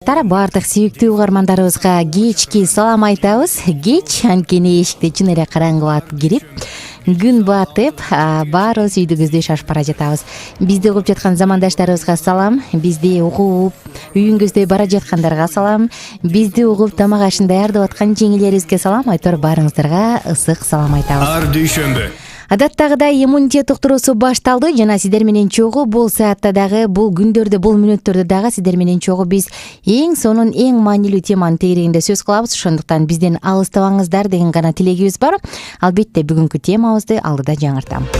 Баардык сүйүктүү угармандарыбызга кечки салам айтабыз. Кеч анткени эшикти чын эле караңгылап кирип, күн батып, баарыбыз үйдүбүздү шашып бара жатабыз. Бизди угуп жаткан замандаштарыбызга салам, бизди угуп үйүңүздө бара жаткандарга салам, бизди угуп тамак ашын даярдап аткан жеңилерибизге салам. Айтор баарыңыздарга ысык салам айтабыз. Ар дүйшөмбү Адаттагыдай иммунитет уктуруусу башталды жана сиздер менен чогуу бул саатта дагы, бул күндөрдө, бул мүнөттөрдө дагы сиздер менен чогуу биз эң сонун, эң маанилүү теманын тегерегинде сөз кылабыз. Ошондуктан бизден алыстабаңыздар деген гана тилегибиз бар. Албетте бүгүнкү темабызды алдыда жаңыртам.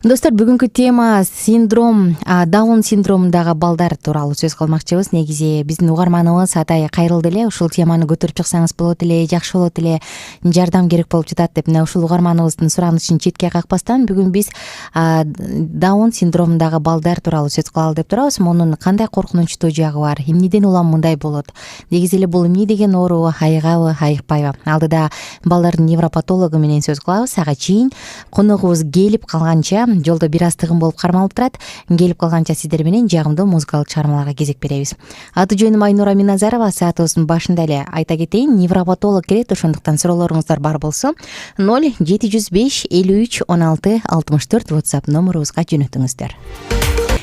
Достор, бүгүнкү тема синдром, Даун синдромундагы балдар тууралуу сөз кылмакчыбыз. Негизи биздин угарманыбыз Атай кайрылды эле, ушул теманы көтөрүп чыксаңыз болот эле, жакшы болот эле, жардам керек болуп жатат деп мына ушул угарманыбыздын суранышын четке какпастан бүгүн биз Даун синдромундагы балдар тууралуу сөз кылалы деп турабыз. Мунун кандай коркунучтуу жагы бар? Эмнеден улам мындай болот? Негизи эле бул эмне деген оору, айыгабы, айыкпайбы? Алдыда балдардын невропатологу менен сөз кылабыз. Ага чейин коногубуз келип калганча, жолдо бир аз тыгын болуп кармалып турат. Келип калганча сиздер менен жагымдуу музыкалык чыгармаларга кезек беребиз. Аты жөнүм Айнура Миназарова. Саатыбыздын башында эле айта кетейин, невропатолог келет. Ошондуктан суроолоруңуздар бар болсо 0705 53 16 64 WhatsApp номерубузга жөнөтүңүздөр.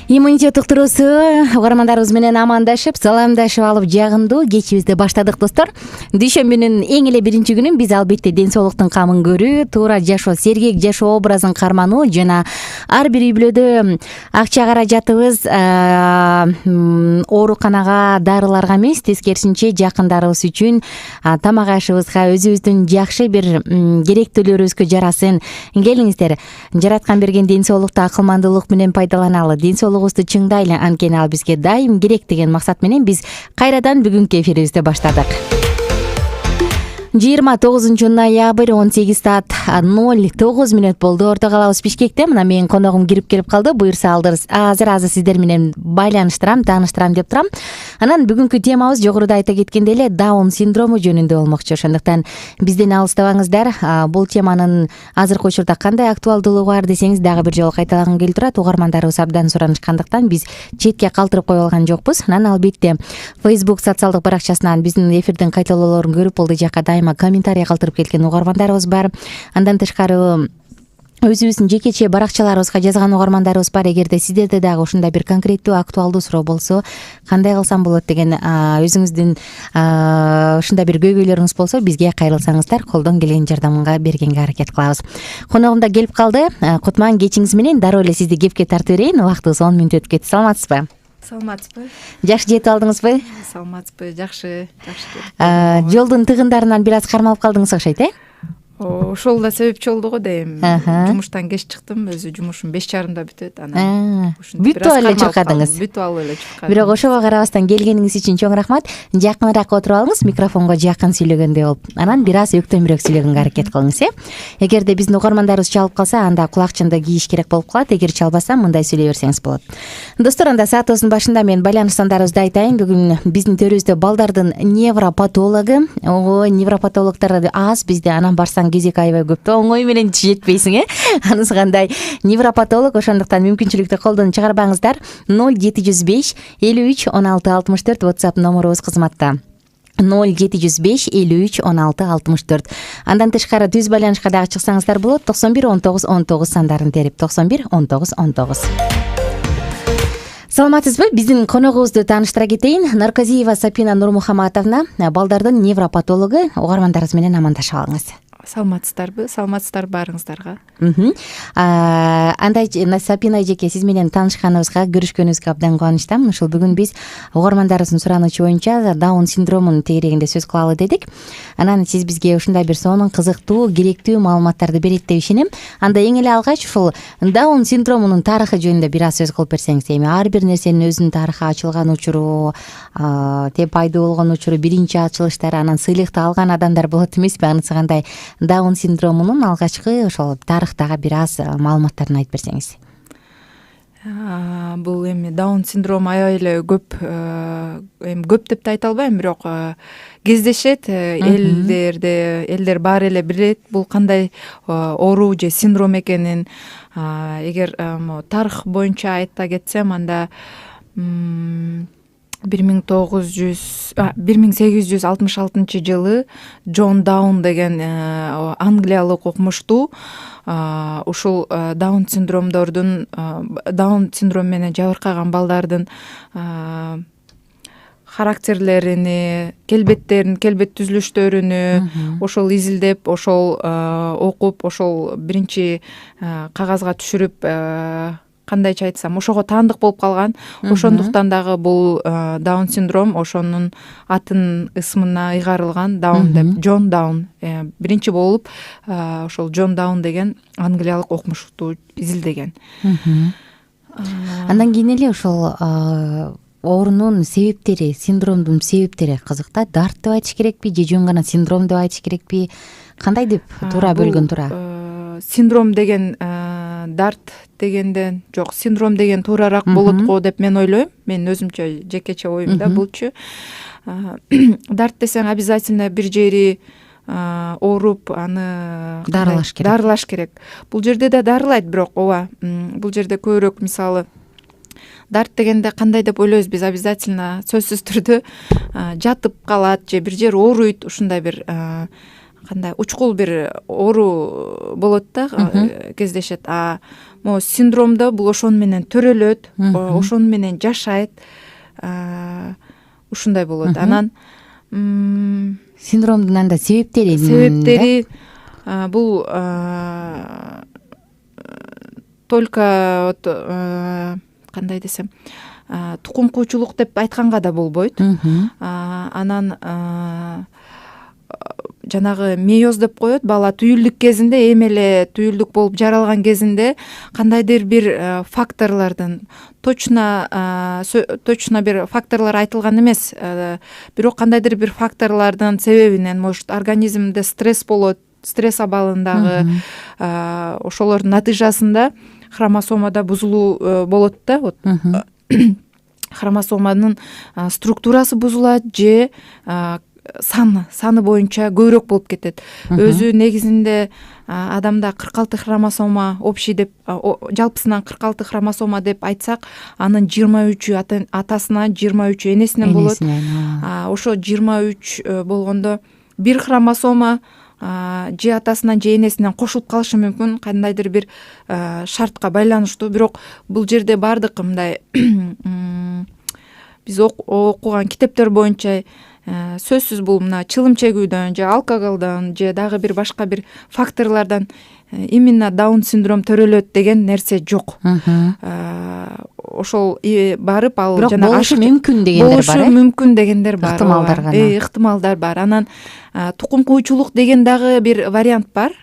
Иммунитет уктуруусу угармандарыбыз менен амандашып, саламдашып алып жагымдуу кечибизди баштадык достор. Дүйшөмбүнүн эң эле биринчи күнүн биз албетте ден соолуктун камын көрүү, туура жашоо, сергек жашоо образын кармануу жана ар бир үй бүлөдө акча каражатыбыз ооруканага, дарыларга эмес, тескерисинче жакындарыбыз үчүн, тамак ашыбызга, өзүбүздүн жакшы бир керектүүлөрүбүзгө жарасын. Келиңиздер, жараткан берген ден соолукту акылмандуулук менен пайдаланалы, ден соолугубузду чыңдайлы, анткени ал бизге дайым керек деген максат менен биз кайрадан бүгүнкү эфирибизди баштадык. 29 ноябрь 18 саат 09 мүнөт болду. Орто калабыз Бишкекте. Мына менин коногум кирип келип калды. Буюрса азыр сиздер менен байланыштырам, тааныштырам деп турам. Анан бүгүнкү темабыз жогоруда айта кеткендей эле Даун синдрому жөнүндө болмокчу. Ошондуктан бизден алыстабаңыздар. Бул теманын азыркы учурда кандай актуалдуулугу бар десеңиз дагы бир жолу кайталагым келип турат. Угармандарыбыз абдан суранышкандыктан биз четке калтырып кое алган жокпуз. Анан албетте Facebook социалдык баракчасынан биздин эфирдин кайталоолорун көрүп болду жака комментарий калтырып келген угармандарыбыз бар. Андан тышкары өзүбүздүн жекече баракчаларыбызга жазган угармандарыбыз бар. Эгерде сиздерде дагы ушундай бир конкреттүү, актуалдуу суроо болсо, кандай кылсам болот деген өзүңүздүн ушундай бир көйгөйлөрүңүз болсо, бизге кайрылсаңыздар, колдон келген жардамга бергенге аракет кылабыз. Коногум да келип калды. Кутман, кечиңиз менен дароо эле сизди кепке тартып берейин. Убактыбыз 10 мүнөт өтүп кетти. Саламатсызбы? Саламатсызбы? Жакшы жетип алдыңызбы? Саламатсызбы? Жакшы. Жолдун тыгындарынан бир аз кармалып калдыңыз окшойт, Ошол да себепчи болду го дейм. Жумуштан кеч чыктым, өзү жумушум 5:30да бүтөт. Анан бүтүп эле чыккадыңыз. Бүтүп алып эле чыккадым. Бирок ошого карабастан келгениңиз үчүн чоң рахмат. Жакыныраак отуруп алыңыз, микрофонго жакын сүйлөгөндөй болуп. Анан бир аз өктөмүрөөк сүйлөгөнгө аракет кылыңыз, Эгерде биздин угармандарыбыз чалып калса, анда кулакчынды кийиш керек болуп калат. Эгер чалбаса, мындай сүйлөй берсеңиз болот. Достор, анда саатыбыздын башында мен байланыш сандарыбызды айтайын. Бүгүн биздин төрүбүздө балдардын невропатологу, невропатологдор аз бизде, анан барсаң кезек аябай көп. Оңой менен жетпейсиң, Анысы кандай? Невропатолог, ошондуктан мүмкүнчүлүктү колдон чыгарбаңыздар. 0705 53 16 64 WhatsApp номерубуз кызматта. 0705 53 16 64. Андан тышкары түз байланышка дагы чыксаңыздар болот. 91 19 19 сандарын терип 91 19 19. Саламатсызбы? Биздин коногубузду тааныштыра кетейин. Наркозиева Сапина Нурмухаматовна, балдардын невропатологу. Угармандарыбыз менен амандашып алыңыз. Саламатсыздарбы? Саламатсыздар баарыңыздарга. Андай Сапина эжеке, сиз менен таанышканыбызга, көрүшкөнүбүзгө абдан кубанычтамын. Ушул бүгүн биз угармандарыбыздын суранычы боюнча Даун синдромунун тегерегинде сөз кылалы дедик. Анан сиз бизге ушундай бир сонун, кызыктуу, керектүү маалыматтарды берет деп ишенем. Анда эң эле алгач ушул Даун синдромунун тарыхы жөнүндө бир аз сөз кылып берсеңиз. Ар бир нерсенин өзүнүн тарыхы, ачылган учуру, пайда болгон учуру, биринчи ачылыштары, анан сыйлыкты алган адамдар болот эмеспи? Анысы кандай? Даун синдромунун алгачкы ошол тарыхтагы бир аз маалыматтарын айтып берсеңиз. Бул эми Даун синдрому аябай эле көп деп да айта албайм, бирок кездешет. Элдер баары эле билет бул кандай оору же синдром экенин. Эгер тарых боюнча айта кетсем, анда 1866 жылы Джон Даун деген англиялык окумуштуу ушул даун синдромдордун даун синдрому менен жабыркаган балдардын характерлерини, келбеттерин, келбет түзүлүштөрүнү ошол изилдеп, ошол окуп, ошол биринчи кагазга түшүрүп, кандайча айтсам, ошого таандык болуп калган. Ошондуктан дагы бул даун синдром ошонун атын ысмына ыйгарылган, Даун деп, Джон Даун. Биринчи болуп ошол Джон Даун деген англиялык окумуштуу изилдеген. Андан кийин эле ошол оорунун себептери, синдромдун себептери кызык да. Дарт деп айтыш керекпи же жөн гана синдром деп айтыш керекпи? Кандай деп туура бөлгөн туура? Синдром деген дарт дегенден жок, синдром деген туурараак болот го деп мен ойлойм. Мен өзүмчө жекече оюм да булчу. Дарт десең обязательно бир жери ооруп, аны дарылаш керек. Бул жерде да дарылайт, бирок ооба, бул жерде көбүрөөк мисалы дарт дегенде кандай деп ойлойбуз биз, обязательно сөзсүз түрдө жатып калат же бир жер ооруйт, ушундай бир кандай учкул бир оору болот да, кездешет. Могу синдромдо бул ошону менен төрөлөт, ошону менен жашайт, ушундай болот. Анан синдромдун анда себептери бул только кандай десем, тукум куучулук деп айтканга да болбойт. Анан жанагы мейоз деп коет, бала түйүлдүк кезинде, эми эле түйүлдүк болуп жаралган кезинде кандайдыр бир факторлордун, точно бир факторлор айтылган эмес, бирок кандайдыр бир факторлордун себебинен, может организмде стресс болот, стресс абалындагы ошолордун натыйжасында хромосомада бузулуу болот да. Вот хромосоманын структурасы бузулат же саны боюнча көбүрөөк болуп кетет. Өзү негизинде адамда 46 хромосома общий деп, жалпысынан 46 хромосома деп айтсак, анын 23 атасынан, 23 энесинен болот. Ошо 23 болгондо бир хромосома же атасынан же энесинен кошулуп калышы мүмкүн, кандайдыр бир шартка байланыштуу. Бирок бул жерде баардык мындай биз окуган китептер боюнча сөзсүз бул мына чылым чегүүдөн же алкоголдон же дагы бир башка бир факторлордон именно даун синдром төрөлөт деген нерсе жок. Ошол барып ал жана болушу мүмкүн дегендер бар. Болушу мүмкүн дегендер бар. Ыктымалдар гана. Ыктымалдар бар. Анан тукум куучулук деген дагы бир вариант бар.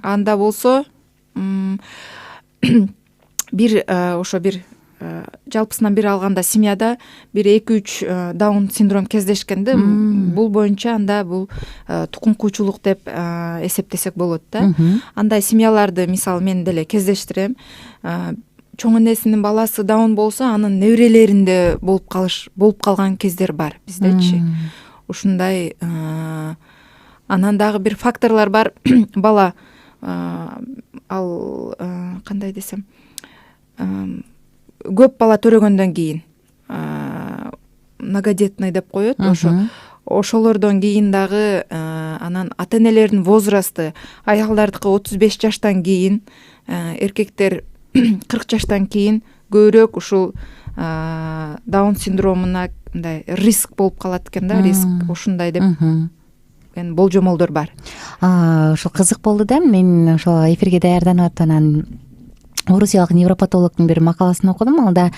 Анда болсо бир ошо бир жалпысынан бир алганда семьяда бир 2-3 даун синдром кездешкенде, бул боюнча анда бул тукум куучулук деп эсептесек болот да. Андай семьяларды мисалы мен деле кездештирем. Чоң энесинин баласы даун болсо, анын неберелеринде болуп калган кездер бар биздечи. Ушундай анан дагы бир факторлор бар. Бала ал кандай десем, көп бала төрөгөндөн кийин многодетный деп коет. Ошолордон кийин дагы анан ата-энелердин возрасты, аялдардыкы 35 жаштан кийин, эркектер 40 жаштан кийин көбүрөөк ушул даун синдромуна мындай риск болуп калат экен да, риск ушундай деп болжомолдор бар. Ошол кызык болду да. Мен ошол эфирге даярданып анан орусиялык невропатологдун бир макаласын окудум. Алда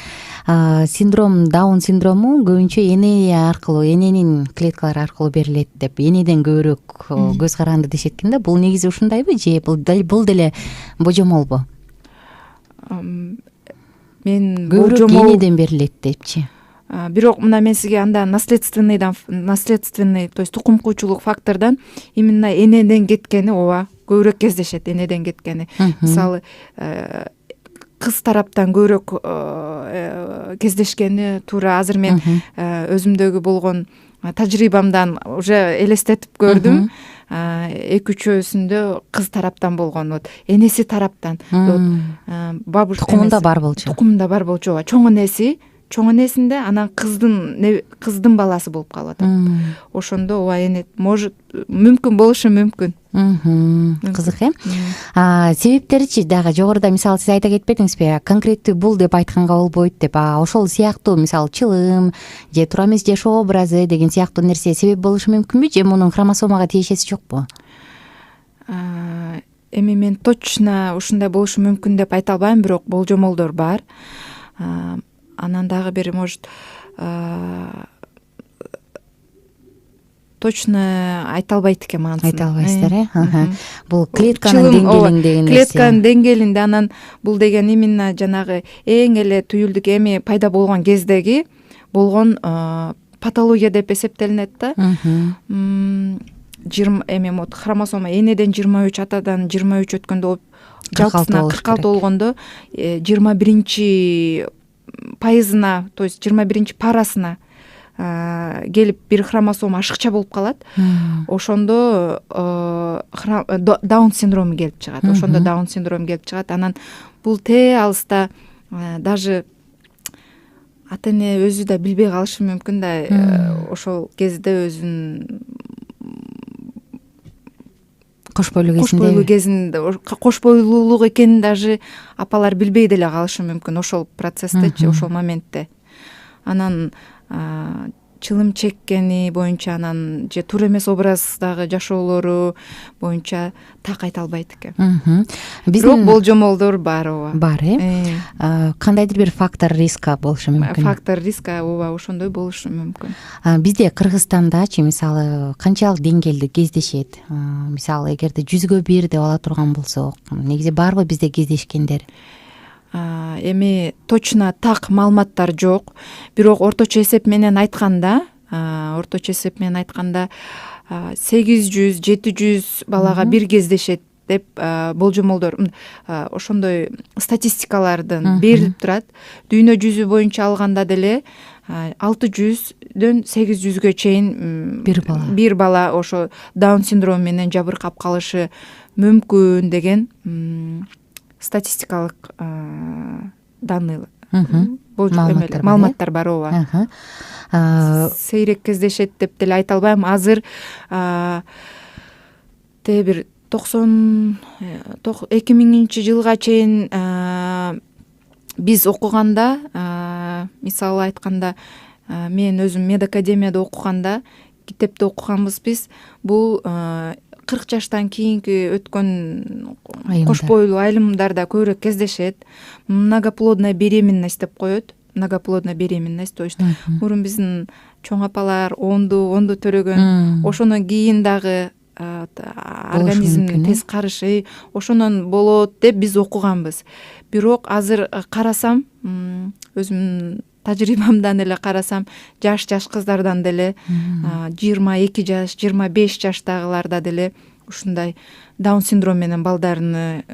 даун синдрому көбүнчө эне аркылуу, эненин клеткалары аркылуу берилет деп, энеден көбүрөөк көз каранды дешет экен да. Бул негизи ушундайбы же бул деле божомолбу? Мен көбүрөөк энеден берилет депчи. Бирок мына мен сизге анда наследственный, то есть тукум куучулук фактордон именно энеден кеткени ооба көбүрөөк кездешет, энеден кеткени. Мисалы кыз тараптан көбүрөөк кездешкени туура. Азыр мен өзүмдөгү болгон тажрыйбамдан уже элестетип көрдүм. 2-3-өсүндө кыз тараптан болгон, вот энеси тараптан, бабушка тукумунда бар болчу. Тукумунда бар болчу. Чоң энеси чоң энесинде, анан кыздын баласы болуп калып атат. Ошондо ооба эне может мүмкүн болушу мүмкүн. Кызык себептеричи дагы жогоруда мисалы сиз айта кетпедиңизби, конкреттүү бул деп айтканга болбойт деп, ошол сыяктуу мисалы чылым же туура эмес жашоо образы деген сыяктуу нерсе себеп болушу мүмкүнбү, же мунун хромосомага тиешеси жокпу? Эми мен точно ушундай болушу мүмкүн деп айта албайм, бирок болжомолдор бар. Анан дагы бир может точно айта албайт экенмин антсын. Айта албайсыздар, Бул клетканын деңгээлинде нерсе. Клетканын деңгээлинде, анан бул деген именно жанагы эң эле түйүлдүк эми пайда болгон кездеги болгон патология деп эсептелинет да. Эми хромосома энеден 23, атадан 23 өткөндө, жалпысына 46 болгондо 21 пайызына, то есть 21 парасына келип бир хромосома ашыкча болуп калат. Ошондо даун синдрому келип чыгат. Анан бул алыста даже ата эне өзү да билбей калышы мүмкүн да, ошол кезде өзүн кош бойлуу кезинде кош бойлуулук экенин даже апалар билбей деле калышы мүмкүн ошол процесстечи, ошол моментте. Анан чылым чеккени боюнча, анан же туура эмес образдагы жашоолору боюнча так айта албайт экен. Бирок болжомолдор бар, ооба. Бар, кандайдыр бир фактор риска болушу мүмкүн. Фактор риска, ооба, ошондой болушу мүмкүн. Бизде Кыргызстандачы мисалы канчалык деңгээлде кездешет? Мисалы эгерде 100гө 1 деп ала турган болсок, негизи барбы бизде кездешкендер? Эми точно так маалыматтар жок, бирок орточо эсеп менен айтканда 800-700 балага бир кездешет деп болжомолдор, ошондой статистикалардын берилип турат. Дүйнө жүзү боюнча алганда деле 600-дөн 800гө чейин бир бала ошо даун синдрому менен жабыркап калышы мүмкүн деген статистикалык данный маалыматтар бар, ооба. Сейрек кездешет деп деле айта албайм. Азыр бир 2000-жылга чейин биз окуганда, мисалы айтканда, мен өзүм медакадемияда окуганда, китепте окуганбыз биз, бул 40 жаштан кийинки өткөн кош бойлуу айылымдарда көбүрөөк кездешет. Многоплодная беременность деп коет. Многоплодная беременность, то есть мурун биздин чоң апалар онду төрөгөн, ошондон кийин дагы организмдин тез карышы, ошондон болот деп биз окуганбыз. Бирок азыр карасам, өзүмдүн тажрыйбамдан эле карасам, жаш кыздардан деле 22 жаш, 25 жаштагыларда деле ушундай даун синдрому менен балдарыны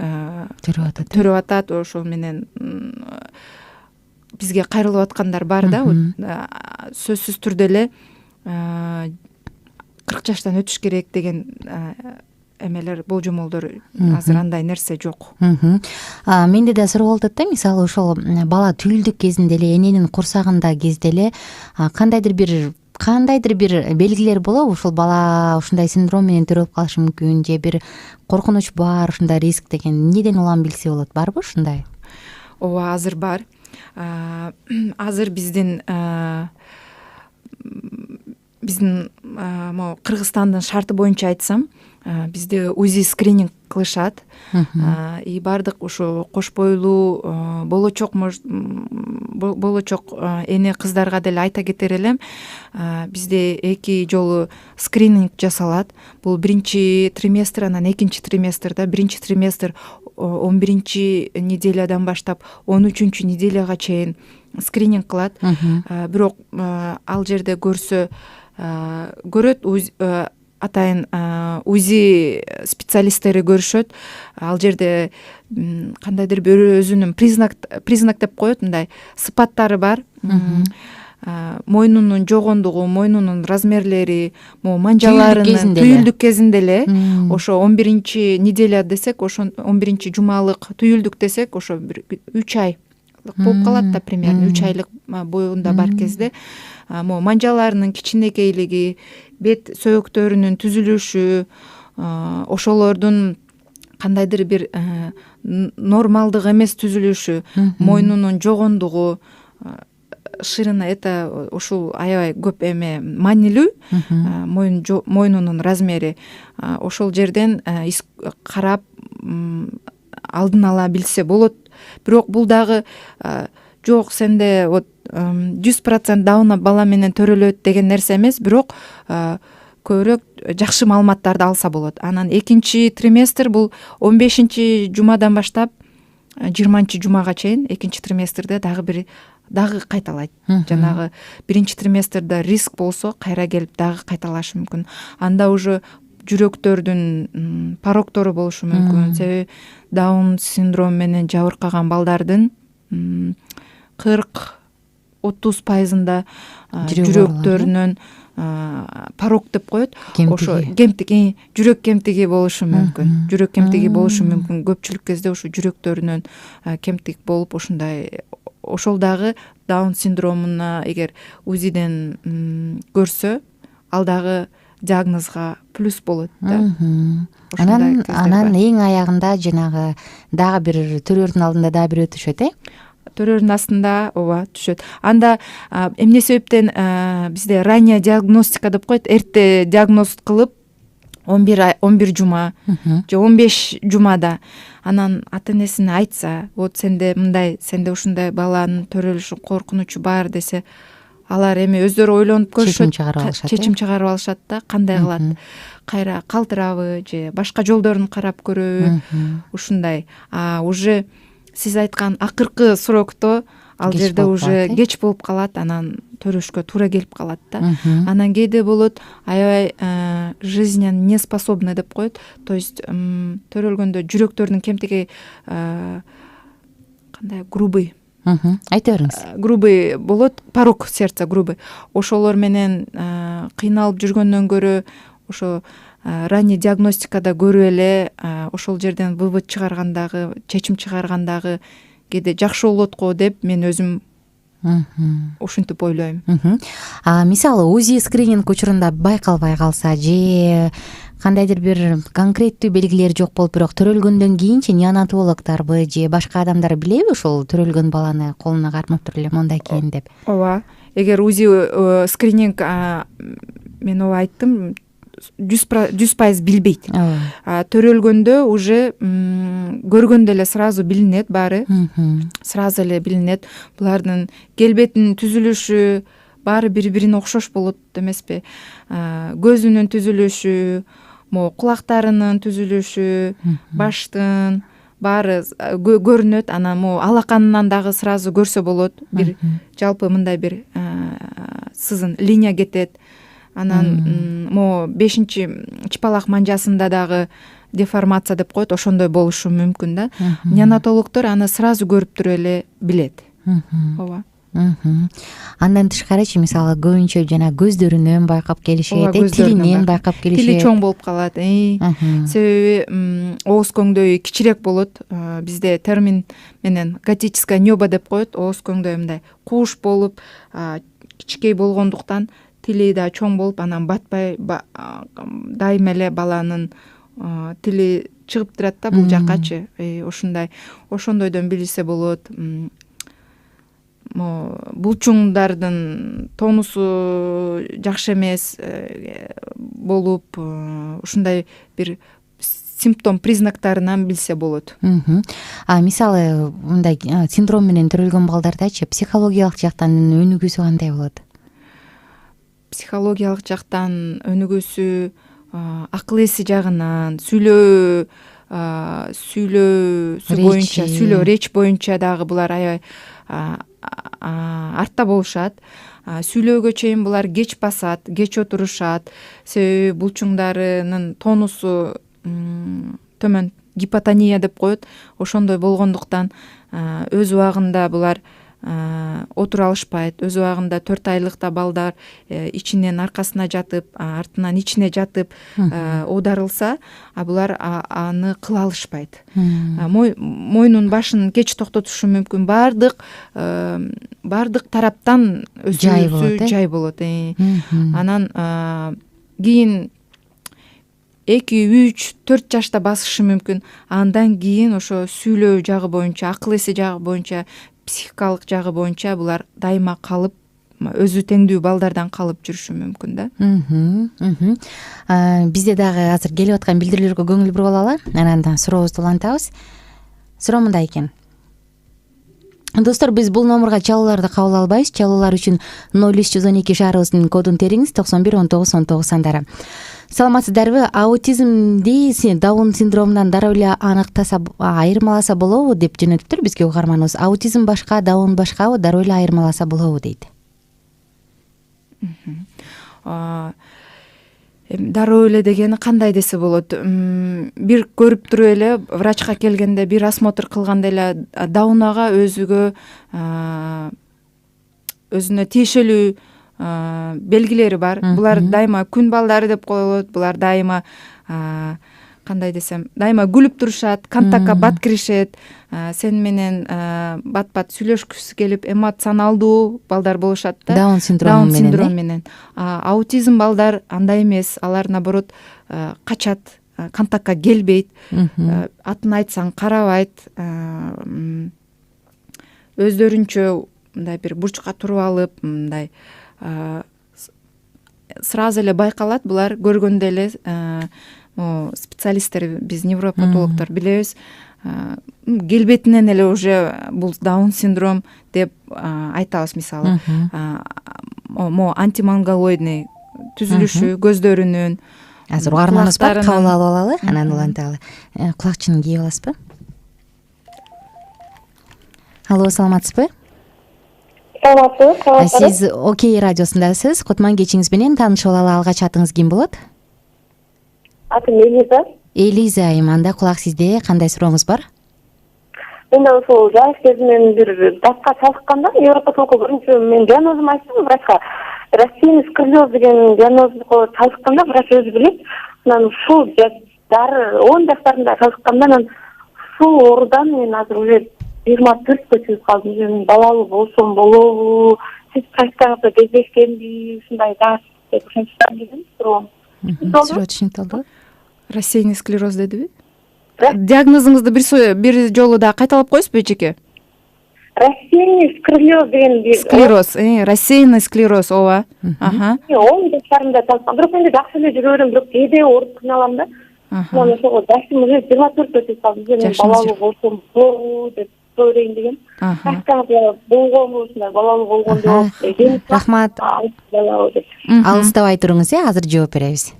төрөп атат. Ошол менен бизге кайрылып аткандар бар да, сөзсүз түрдө эле 40 жаштан өтүш керек деген эмелер, болжомолдор азыр андай нерсе жок. Менде да суроо болуп атат да, мисалы ошол бала түйүлдүк кезинде эле, эненин курсагында кезде эле кандайдыр бир белгилер болобу? Ошол бала ушундай синдром менен төрөлүп калышы мүмкүн, же бир коркунуч бар, ушундай риск деген, неден улам билсе болот, барбы ушундай? Ооба, азыр бар. Азыр биздин Кыргызстандын шарты боюнча айтсам, бизде УЗИ скрининг кылышат. И бардык ушу кош бойлуу болочок эне кыздарга деле айта кетер элем, бизде 2 жолу скрининг жасалат. Бул биринчи триместр, анан экинчи триместрда. Биринчи триместр 11 неделядан баштап 13 неделяга чейин скрининг кылат. Бирок ал жерде көрөт, атайын УЗИ специалисттери көрүшөт. Ал жерде кандайдыр бир өзүнүн признак деп коет, мындай сыпаттары бар. Мойнунун жогондугу, мойнунун размерлери, манжаларынын түйүлдүк кезинде эле, ошо 11 неделя десек, ошо 11 жумалык түйүлдүк десек, ошо 3 ай жумшактык болуп калат да, примерно 3 айлык боюнда бар кезде могу манжаларынын кичинекейлиги, бет сөөктөрүнүн түзүлүшү, ошолордун кандайдыр бир нормалдык эмес түзүлүшү, мойнунун жогондугу, ширина это ушул аябай көп эме маанилүү, мойнунун размери. Ошол жерден карап алдын ала билсе болот. Бирок бул дагы жок сенде вот 100% даун бала менен төрөлөт деген нерсе эмес, бирок көбүрөөк жакшы маалыматтарды алса болот. Анан экинчи триместр бул 15 жумадан баштап 20 жумага чейин экинчи триместрде дагы кайталайт. Жанагы биринчи триместрде риск болсо кайра келип дагы кайталашы мүмкүн. Анда уже жүрөктөрдүн пороктору болушу мүмкүн. Себеби даун синдром менен жабыркаган балдардын 40-30%-ында жүрөктөрүнөн порок деп коет. Ошо кемтиги, жүрөк кемтиги болушу мүмкүн. Жүрөк кемтиги болушу мүмкүн. Көпчүлүк кезде ушу жүрөктөрүнөн кемтик болуп ушундай. Ошол дагы даун синдромуна эгер УЗИден көрсө, ал дагы диагнозго плюс болот да. Анан эң аягында жанагы дагы бир төрөөрдүн алдында дагы бирөө түшөт, төрөөрдүн астында ооба түшөт. Анда эмне себептен бизде ранняя диагностика деп коет, эрте диагноз кылып 11 жума же 15 жумада анан ата энесине айтса, вот сенде мындай, сенде ушундай баланын төрөлүшү коркунучу бар десе, алар эми өздөрү ойлонуп көрүшөт, чечим чыгарып алышат да, кандай кылат, кайра калтырабы же башка жолдорун карап көрөбү, ушундай. Уже сиз айткан акыркы срокто ал жерде уже кеч болуп калат, анан төрөшкө туура келип калат да. Анан кээде болот аябай жизненно неспособный деп коет, то есть төрөлгөндө жүрөктөрүнүн кемтиги кандай грубый, айта бериңиз. Грубый болот, порок сердца грубый. Ошолор менен кыйналып жүргөндөн көрө ошо ранний диагностикада көрүп эле ошол жерден вывод чыгаргандагы, чечим чыгаргандагы кээде жакшы болот го деп мен өзүм ушинтип ойлойм. Мисалы УЗИ скрининг учурунда байкалбай калса же кандайдыр бир конкреттүү белгилер жок болуп, бирок төрөлгөндөн кийинчи неонатологдорбу же башка адамдар билеби ошол төрөлгөн баланы колуна кармап туруп эле мондай экен деп? Ооба, эгер УЗИ скрининг мен ооба айттым, 100% билбейт. Төрөлгөндө уже көргөндө эле сразу билинет баары. Сразу эле билинет. Булардын келбетинин түзүлүшү баары бири-бирине окшош болот эмеспи? Көзүнүн түзүлүшү, кулактарынын түзүлүшү, баштын баары көрүнөт. Анан алаканынан дагы сразу көрсө болот. Бир жалпы мындай бир сызын линия кетет. Анан 5-чи чыпалак манжасында дагы деформация деп коет, ошондой болушу мүмкүн да. Неонатологдор аны сразу көрүп туруп эле билет. Ооба. Андан тышкарычы, мисалы көбүнчө жана көздөрүнөн байкап келишет, тилинен байкап келишет. Тили чоң болуп калат. Себеби ооз көңдөйү кичирээк болот. Бизде термин менен готическое небо деп коет. Ооз көңдөйү мындай куш болуп, кичикей болгондуктан тили да чоң болуп, анан батпай дайыма эле баланын тили чыгып турат да бул жаккачы. Ошондойдон билсе болот. Булчуңдардын тонусу жакшы эмес болуп, ушундай бир симптом признактарынан билсе болот. Мисалы мындай синдром менен төрөлгөн балдардачы психологиялык жактан өнүгүүсү кандай болот? Психологиялык жактан өнүгүүсү акыл эси жагынан, сүйлөөсү боюнча, речь боюнча дагы булар аябай артта болушат. Сүйлөөгө чейин булар кеч басат, кеч отурушат. Себеби булчуңдарынын тонусу төмөн, гипотония деп коет. Ошондой болгондуктан өз убагында булар отура алышпайт. Өз убагында 4 айлыкта балдар ичинен аркасына жатып, артынан ичине жатып оодарылса, булар аны кыла алышпайт. Мойнун башын кеч токтотушу мүмкүн. Бардык тараптан өсүүсү жай болот. Анан кийин 2, 3, 4 жашта басышы мүмкүн. Андан кийин ошо сүйлөө жагы боюнча, акыл эси жагы боюнча, психикалык жагы боюнча булар дайыма калып, өзү теңдүү балдардан калып жүрүшү мүмкүн да. Бизде дагы азыр келип аткан билдирүүлөргө көңүл буруп алалы. Анан сурообузду улантабыз. Суроо мындай экен. Достор, биз бул номурга чалууларды кабыл албайбыз. Чалуулар үчүн 0312 шаарыбыздын кодун териңиз 91 19 19 сандары. Саламатсыздарбы? Аутизмди Даун синдромунан дароо эле аныктаса, айырмаласа болобу деп жөнөтүптүр бизге угарманыбыз. Аутизм башка, Даун башкабы? Дароо эле айырмаласа болобу дейт. Дароо эле дегени кандай десе болот? Бир көрүп туруп эле врачка келгенде, бир осмотр кылганда эле Даунага өзүнө тиешелүү белгилери бар. Булар дайыма күн балдары деп коелот. Булар дайыма кандай десем, дайыма күлүп турушат, контактка бат киришет, сен менен бат-бат сүйлөшкүсү келип, эмоционалдуу балдар болушат да. Даун синдрому менен. Аутизм балдар андай эмес, алар наоборот качат, контактка келбейт, атын айтсаң карабайт, өздөрүнчө мындай бир бурчка туруп алып, мындай сразу эле байкалат. Булар көргөндө эле специалисттер, биз невропатологдор билебиз, келбетинен эле уже бул Даун синдром деп айтабыз. Мисалы, антимонголоидный түзүлүшү көздөрүнүн. Азыр угарманыбыз бар, кабыл алып алалы, анан уланталы. Кулакчыны кийип аласызбы? Алло, саламатсызбы? Сиз Окей радиосундасыз. Кутман кечиңиз менен таанышып алалы. Алгач атыңыз ким болот? Атым Элиза. Элиза айым, анда кулак сизде. Кандай сурооңуз бар? Мен ошол жаш кезимден бир башка чалыкканда невропатологко биринчи мен диагнозумду айттым врачка. Рассеянный сколиоз деген диагнозду чалыкканда врач өзү билет. Анан ушул жаштар 10 жаштарында чалыкканда, анан ушул оорудан мен азыр уже 24-кө чыгып калдым. Мен балалуу болсом болобу, сиз практикаңызда кездешкенби, ушундай жаш деп ошентип деген суроом. Суроо түшүнүктүү. Рассеянный склероз дедиби? Диагнозуңузду бир жолу да кайталап коесузбу, эжеке? Рассеянный сколиоз деген склероз, рассеянный склероз, ооба. 10 жаштарында чалыккан. Бирок мен жакшы эле жүрө берем, бирок кээде ооруп кыйналам да. Анан ошого жашым уже 24-кө чыгып калдым. Мен балалуу болсом болобу деп көрөйүн деген. Практикаңызда болгонбу, ушундай балалуу болгон деп. Рахмат. Алыстабай туруңуз, азыр жооп беребиз.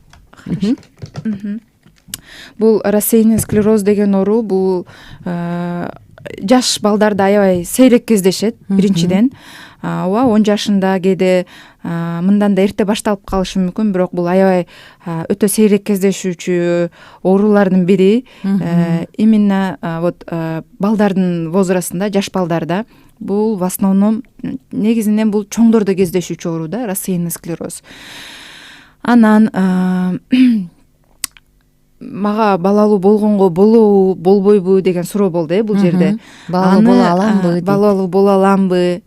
Бул рассеянный склероз деген оору, бул жаш балдарда аябай сейрек кездешет. Биринчиден, 10 жашында кээде мындан да эрте башталып калышы мүмкүн, бирок бул аябай өтө сейрек кездешүүчү оорулардын бири. Именно вот балдардын возрастында, жаш балдарда бул в основном негизинен бул чоңдордо кездешүүчү оору да, рассеянный склероз. Анан мага балалуу болгонго болобу, болбойбу деген суроо болду бул жерде. Балалуу боло аламбы? Балалуу боло аламбы?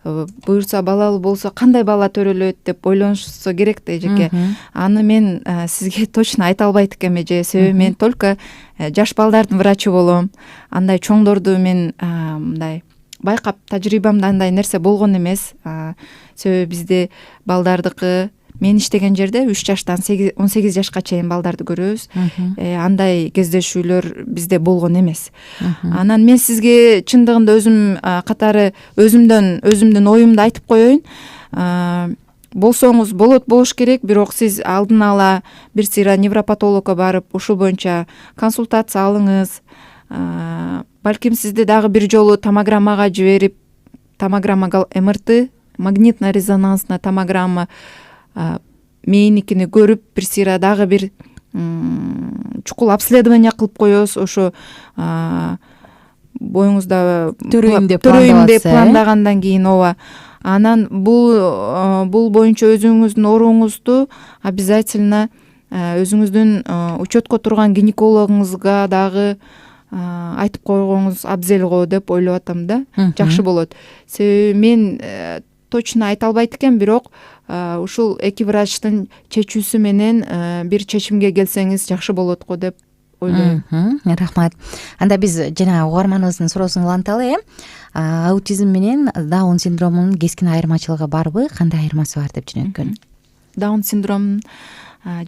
Буюрса балалуу болсо кандай бала төрөлөт деп ойлонушса керек да, эжеке. Аны мен сизге точно айта албайт экенм, эже. Себеби мен только жаш балдардын врачы болом. Андай чоңдорду мен мындай байкап, тажрыйбамда андай нерсе болгон эмес. Себеби бизде балдардыкы, мен иштеген жерде 3 жаштан 18 жашка чейин балдарды көрөбүз. Андай кездешүүлөр бизде болгон эмес. Анан мен сизге чындыгында өзүм катары өзүмдүн оюмду айтып коеюн. Болсоңуз болош керек, бирок сиз алдын ала бир сыйра невропатологко барып, ушул боюнча консультация алыңыз. Балким сизди дагы бир жолу томограммага жиберип, томограмма МРТ, магнитно-резонансный томограмма мээникини көрүп, бир сыйра дагы бир чукул обследование кылып коебуз. Ошо боюңузда төрөйүм деп пландагандан кийин ооба анан бул боюнча өзүңүздүн ооруңузду обязательно өзүңүздүн учетко турган гинекологуңузга дагы айтып койгоңуз абзел го деп ойлоп атам да. Жакшы болот. Себеби мен точно айта албайт экенм, бирок ушул эки врачтын чечүүсү менен бир чечимге келсеңиз жакшы болот го деп ойлойм. Рахмат. Анда биз жана угарманыбыздын суроосун уланталы. Аутизм менен Даун синдромунун кескин айырмачылыгы барбы, кандай айырмасы бар деп жөнөткөн? Даун синдромунун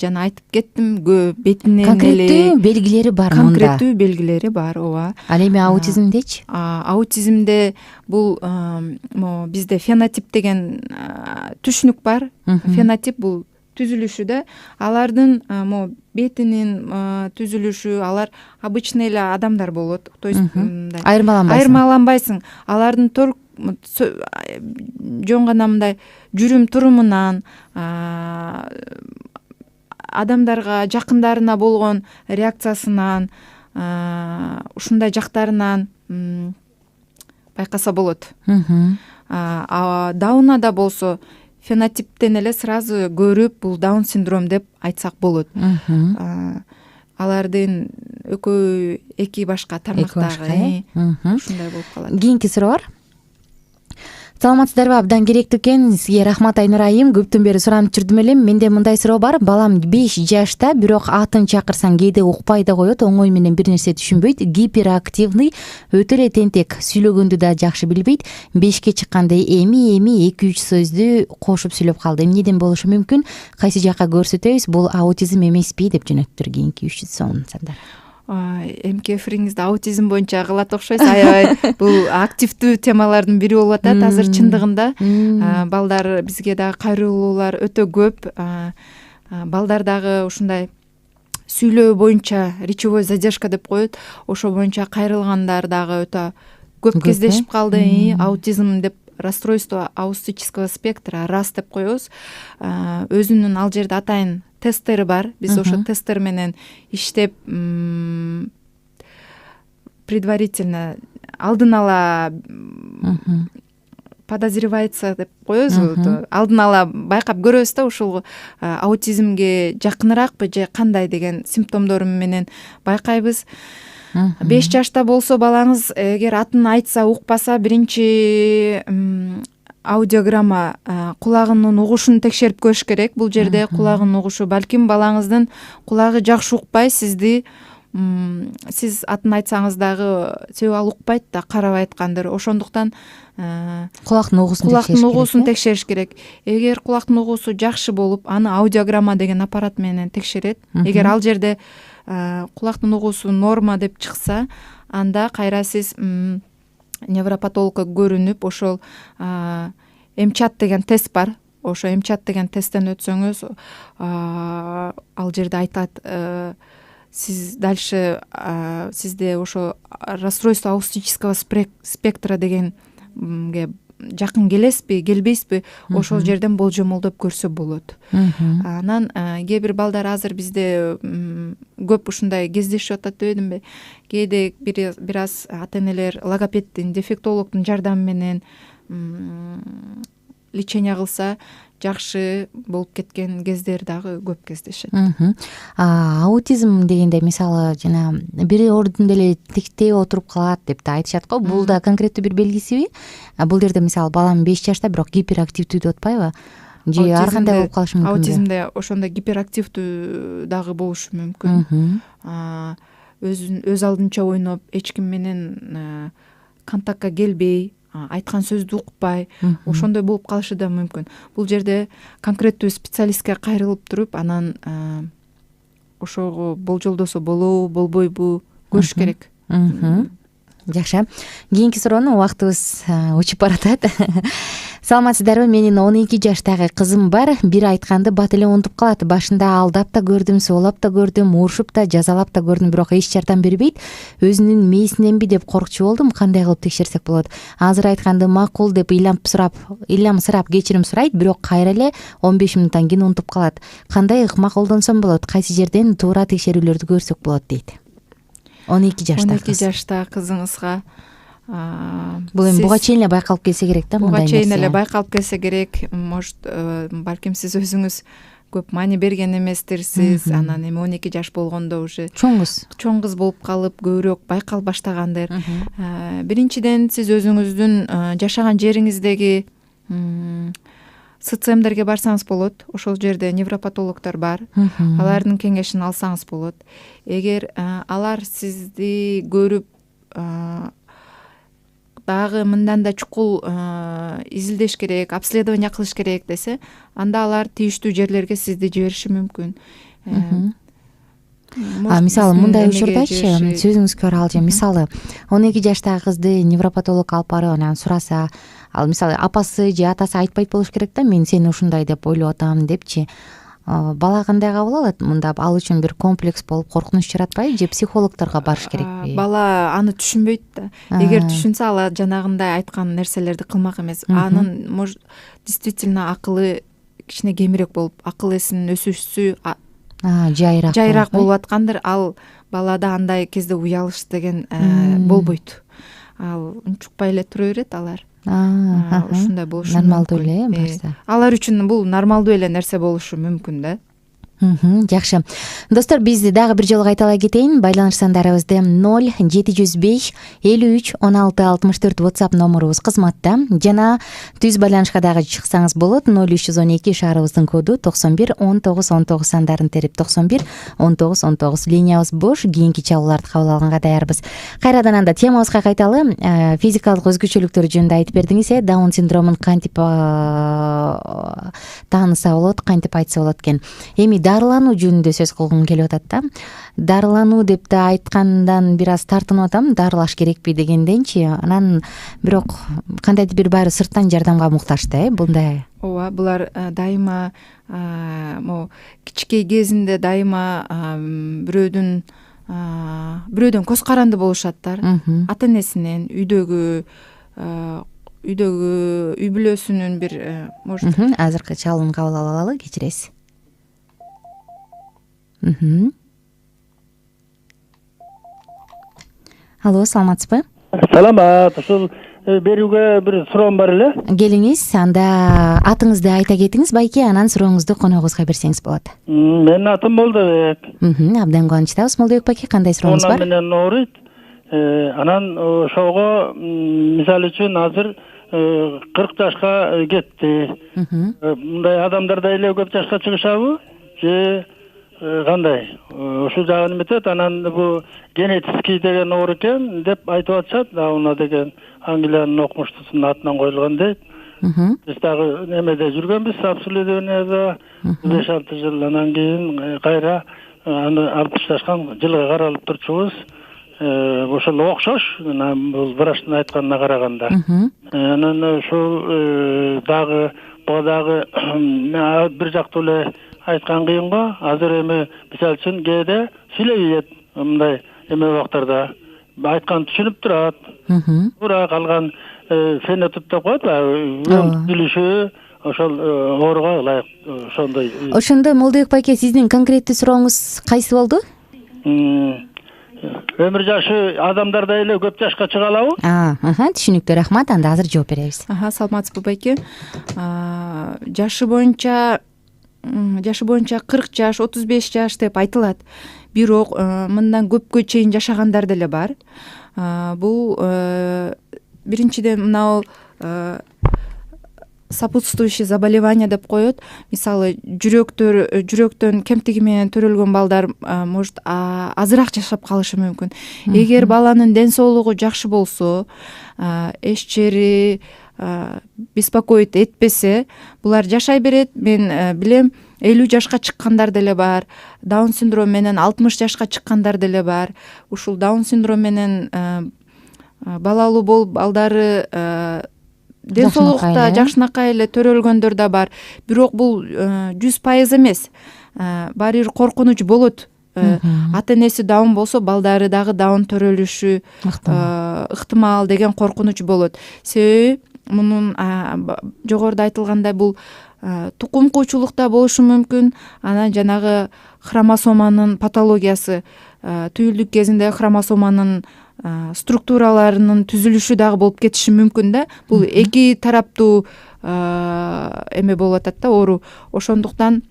жана айтып кеттим, бетинен конкреттүү белгилери бар мында. Конкреттүү белгилери бар, ооба. Ал эми аутизмдечи? Аутизмде бул бизде фенотип деген түшүнүк бар. Фенотип бул түзүлүшү да. Алардын бетинин түзүлүшү, алар обычный эле адамдар болот. То есть айырмаланбайсың. Алардын жөн гана мындай жүрүм турумунан, адамдарга жакындарына болгон реакциясынан, ушундай жактарынан байкаса болот. Даунада болсо фенотиптен эле сразу көрүп, бул Даун синдром деп айтсак болот. Алардын экөө эки башка тармактагы ушундай болуп калат. Кийинки суроо бар. Саламатсыздарбы? Абдан керектүү экен. Сизге рахмат Айнур айым. Көптөн бери суранып жүрдүм элем. Менде мындай суроо бар. Балам 5 жашта, бирок атын чакырсаң кээде укпай да коет, оңой менен бир нерсе түшүнбөйт. Гиперактивный, өтө эле тентек, сүйлөгөндү да жакшы билбейт. 5ке чыкканда эми 2-3 сөздү кошуп сүйлөп калды. Эмнеден болушу мүмкүн? Кайсы жакка көрсөтөбүз? Бул аутизм эмеспи деп жөнөттүр кийинки 300 сом сандар. Эмки эфириңизди аутизм боюнча кылат окшойсуз. Аябай бул активдүү темалардын бири болуп атат. Азыр чындыгында балдар бизге дагы кайрылуулар өтө көп. Балдар дагы ушундай сүйлөө боюнча речевой задержка деп коет. Ошо боюнча кайрылгандар дагы өтө көп кездешип калды. Аутизм деп расстройство аутистического спектра, РАС деп коебуз. Өзүнүн ал жерде атайын тесттери бар. Биз ошо тесттер менен иштеп, предварительно алдын ала подозревается деп коебуз. Алдын ала байкап көрөбүз да, ушул аутизмге жакыныраакпы же кандай деген симптомдору менен байкайбыз. 5 жашта болсо балаңыз эгер атын айтса укпаса, биринчи аудиограмма кулагынын угушун текшерип көрүш керек. Бул жерде кулагынын угушу, балким балаңыздын кулагы жакшы укпай, сиз атын айтсаңыз дагы себеби ал укпайт да, карап айткандыр. Ошондуктан кулактын угусун текшериш керек. Эгер кулактын угусу жакшы болуп, аны аудиограмма деген аппарат менен текшерет. Эгер ал жерде кулактын угусу норма деп чыкса, анда кайра сиз невропатологко көрүнүп, ошол МЧАТ деген тест бар. Ошо МЧАТ деген тесттен өтсөңүз, ал жерде айтат, сиз дальше сизде ошо расстройство аутистического спектра дегенге жакын келесизби, келбейсизби, ошол жерден болжомолдоп көрсө болот. Анан кээ бир балдар азыр бизде көп ушундай кездешип атат дебедимби? Кээде бир аз ата-энелер логопеддин, дефектологдун жардамы менен лечение кылса, жакшы болуп кеткен кездер дагы көп кездешет. Аутизм дегенде мисалы жана бир ордунда эле тиктеп отуруп калат деп да айтышат го. Бул да конкреттүү бир белгисиби? Бул жерде мисалы балам 5 жашта, бирок гиперактивдүү деп атпайбы? Же ар кандай болуп калышы мүмкүн? Аутизмде ошондой гиперактивдүү дагы болушу мүмкүн. Өз алдынча ойноп, эч ким менен контактка келбей, айткан сөздү укпай, ошондой болуп калышы да мүмкүн. Бул жерде конкреттүү специалистке кайрылып туруп, анан ошого болжолдосо болобу, болбойбу көрүш керек. Жакшы. Кийинки суроону убактыбыз учуп баратат. Саламатсыздарбы? Менин 12 жаштагы кызым бар. Бир айтканды бат эле унутуп калат. Башында алдап да көрдүм, соолап да көрдүм, урушуп да, жазалап да көрдүм, бирок эч жардам бербейт. Өзүнүн мээсиненби деп коркчу болдум. Кандай кылып текшерсек болот? Азыр айтканды макул деп ыйламсырап кечирим сурайт, бирок кайра эле 15 мүнөттөн кийин унутуп калат. Кандай ыкма колдонсом болот? Кайсы жерден туура текшерүүлөрдү көрсөк болот дейт. 12 жаштагы 12 жаштагы кызыңызга бул эми буга чейин эле байкалып келсе керек да, мындай буга нерсе. чейин эле байкалып келсе керек. Может, балким сиз өзүңүз көп маани берген эместирсиз. Анан эми 12 жаш болгондо уже чоң кыз болуп калып көбүрөөк байкала баштагандыр. Биринчиден сиз өзүңүздүн жашаган жериңиздеги СЦМдерге барсаңыз болот. Ошол жерде невропатологдор бар. Алардын кеңешин алсаңыз болот. Эгер алар сизди көрүп дагы мындан да чукул изилдеш керек, обследование кылыш керек десе, анда алар тийиштүү жерлерге сизди жибериши мүмкүн. Мисалы мындай учурдачы, сөзүңүзгө аралжы, мисалы 12 жаштагы кызды невропатолог алып барып анан сураса, ал мисалы апасы же атасы айтпайт болуш керек да, мен сени ушундай деп ойлоп атам депчи. Бала кандай кабыл алат? Мында ал үчүн бир комплекс болуп коркунуч жаратпайбы же психологдорго барыш керекпи? Бала аны түшүнбөйт да. Эгер түшүнсө, ал жанагындай айткан нерселерди кылмак эмес. Анын действительно акылы кичине кемирээк болуп, акыл эсинин өсүшү жайыраак болуп аткандыр. Ал балада андай кезде уялыш деген болбойт. Ал унчукпай эле тура берет алар. Ушундай болушу нормалдуу эле барса. Алар үчүн бул нормалдуу эле нерсе болушу мүмкүн да. Жакшы. Достор, биз дагы бир жолу кайталай кетейин. Байланыш сандарыбызды 0705 53 16 64 WhatsApp номурубуз кызматта. Жана түз байланышка дагы чыксаңыз болот. 0312 шаарыбыздын коду 91 19 19 сандарын терип 91 19 19. Линиябыз бош. Кийинки чалууларды кабыл алганга даярбыз. Кайрадан анда темабызга кайталы. Физикалык өзгөчөлүктөр жөнүндө айтып бердиңиз. Даун синдромун кантип тааныса болот, кантип айтса болот экен. Эми дарылануу жөнүндө сөз кылгым келип атат да. Дарылануу деп да айткандан бир аз тартынып атам, дарылаш керекпи дегенденчи. Анан бирок кандайдыр бир баары сырттан жардамга муктаж да, мындай. Ооба, булар дайыма кичикей кезинде дайыма бирөөдөн көз каранды болушаттар. Ата-энесинен, үйдөгү үй бүлөсүнүн бир азыркы чалууну кабыл алалы, кечиресиз. Алло, саламатсызбы? Саламат. Ушул берүүгө бир суроом бар эле. Келиңиз, анда атыңызды айта кетиңиз байке, анан сурооңузду коногубузга берсеңиз болот. Менин атым Молдобек. Абдан кубанычтабыз. Молдобек байке, кандай сурооңуз бар? Менен ооруйт. Анан ошого мисалы үчүн азыр 40 жашка кетти. Мындай адамдар да эле көп жашка чыгышабы? Же кандай? Ошол жагын эметет. Анан бу генетический деген оору экен деп айтып атышат. Дауна деген Англиянын окумуштусунун атынан коюлган дейт. Биз дагы немеде жүргөнбүз, обследованияда 5-6 жыл. Анан кийин кайра аны алып ташташкан, жылга каралып турчубуз. Ошол окшош, бул врачтын айтканына караганда. Анан ошол дагы бир жактуу эле айткан кыйын го. Азыр эми мисалы үчүн кээде сүйлөйт, мындай эме убактарда айткан түшүнүп турат. Бирок калган фенотип деп коет, билишүү ошол ооруга ылайык ошондой. Ошондо Молдобек байке, сиздин конкреттүү сурооңуз кайсы болду? Өмүр жашы адамдарда эле көп жашка чыга алабы? Түшүнүктүү, рахмат. Анда азыр жооп беребиз. Саламатсызбы байке? Жашы боюнча 40 жаш, 35 жаш деп айтылат. Бирок мындан көпкө чейин жашагандар деле бар. Бул биринчиден мынау сопутствующий заболевание деп коет. Мисалы, жүрөктөн кемтиги менен төрөлгөн балдар может азыраак жашап калышы мүмкүн. Эгер баланын ден соолугу жакшы болсо, эч жери беспокоит этпесе, булар жашай берет. Мен билем, 50 жашка чыккандар деле бар. Даун синдром менен 60 жашка чыккандар деле бар. Ушул даун синдром менен балалуу болуп балдары ден соолукта жакшынакай эле төрөлгөндөр да бар. Бирок бул 100% эмес. Баары бир коркунуч болот. Ата-энеси даун болсо, балдары дагы даун төрөлүшү ыктымал деген коркунуч болот. Себеби мунун жогоруда айтылгандай бул тукум куучулукта болушу мүмкүн. Анан жанагы хромосоманын патологиясы, түйүлдүк кезинде хромосоманын структураларынын түзүлүшү дагы болуп кетиши мүмкүн да. Бул эки тараптуу эме болуп атат да, оору. Ошондуктан